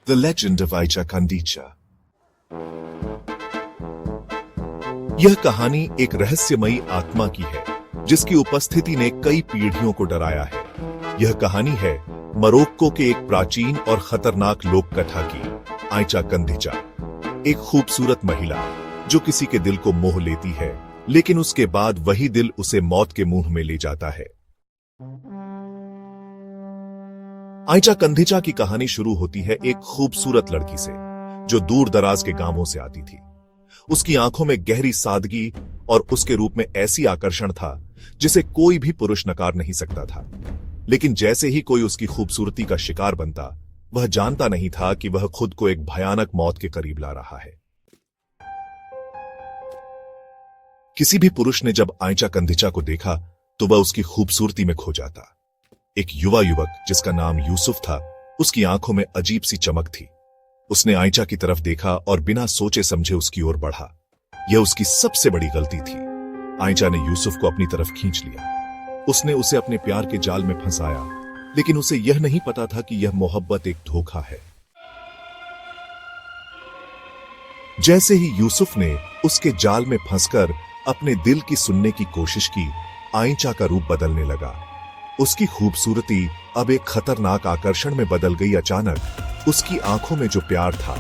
The Legend of Aicha Kandicha। यह कहानी एक रहस्यमयी आत्मा की है जिसकी उपस्थिति ने कई पीढ़ियों को डराया है। यह कहानी है मोरक्को के एक प्राचीन और खतरनाक लोक कथा की, आइचा कंदिचा। एक खूबसूरत महिला जो किसी के दिल को मोह लेती है, लेकिन उसके बाद वही दिल उसे मौत के मुंह में ले जाता है। आइचा कंदिचा की कहानी शुरू होती है एक खूबसूरत लड़की से जो दूर दराज के गांवों से आती थी। उसकी आंखों में गहरी सादगी और उसके रूप में ऐसी आकर्षण था जिसे कोई भी पुरुष नकार नहीं सकता था। लेकिन जैसे ही कोई उसकी खूबसूरती का शिकार बनता, वह जानता नहीं था कि वह खुद को एक भयानक मौत के करीब ला रहा है। किसी भी पुरुष ने जब आइचा कंदिचा को देखा तो वह उसकी खूबसूरती में खो जाता। एक युवा युवक जिसका नाम यूसुफ था, उसकी आंखों में अजीब सी चमक थी। उसने आइचा की तरफ देखा और बिना सोचे समझे उसकी ओर बढ़ा। यह उसकी सबसे बड़ी गलती थी। आइचा ने यूसुफ को अपनी तरफ खींच लिया। उसने उसे अपने प्यार के जाल में फंसाया, लेकिन उसे यह नहीं पता था कि यह मोहब्बत एक धोखा है। जैसे ही यूसुफ ने उसके जाल में फंसकर अपने दिल की सुनने की कोशिश की, आइचा का रूप बदलने लगा। उसकी खूबसूरती अब एक खतरनाक आकर्षण में बदल गई। अचानक उसकी आंखों में जो प्यार था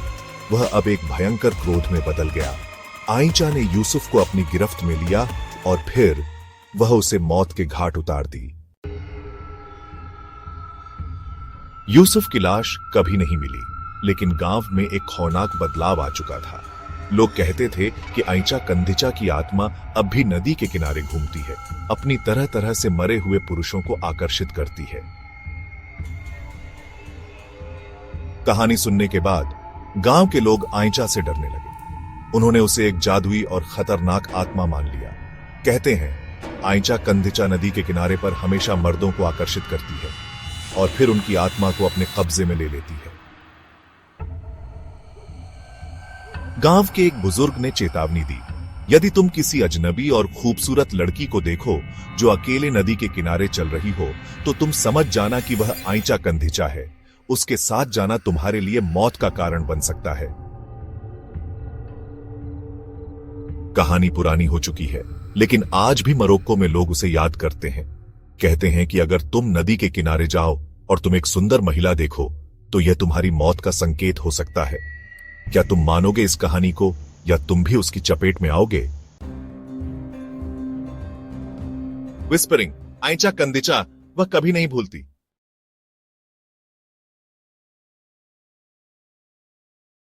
वह अब एक भयंकर क्रोध में बदल गया। आइचा ने यूसुफ को अपनी गिरफ्त में लिया और फिर वह उसे मौत के घाट उतार दी। यूसुफ की लाश कभी नहीं मिली, लेकिन गांव में एक खौफनाक बदलाव आ चुका था। लोग कहते थे कि आइचा कंदिचा की आत्मा अब भी नदी के किनारे घूमती है, अपनी तरह तरह से मरे हुए पुरुषों को आकर्षित करती है। कहानी सुनने के बाद गांव के लोग आइचा से डरने लगे। उन्होंने उसे एक जादुई और खतरनाक आत्मा मान लिया। कहते हैं आइचा कंदिचा नदी के किनारे पर हमेशा मर्दों को आकर्षित करती है और फिर उनकी आत्मा को अपने कब्जे में ले लेती है। गांव के एक बुजुर्ग ने चेतावनी दी, यदि तुम किसी अजनबी और खूबसूरत लड़की को देखो जो अकेले नदी के किनारे चल रही हो, तो तुम समझ जाना कि वह आइचा कंदिचा है। उसके साथ जाना तुम्हारे लिए मौत का कारण बन सकता है। कहानी पुरानी हो चुकी है, लेकिन आज भी मोरक्को में लोग उसे याद करते हैं। कहते हैं कि अगर तुम नदी के किनारे जाओ और तुम एक सुंदर महिला देखो, तो यह तुम्हारी मौत का संकेत हो सकता है। क्या तुम मानोगे इस कहानी को, या तुम भी उसकी चपेट में आओगे? विस्परिंग, आइचा कंदिचा वह कभी नहीं भूलती।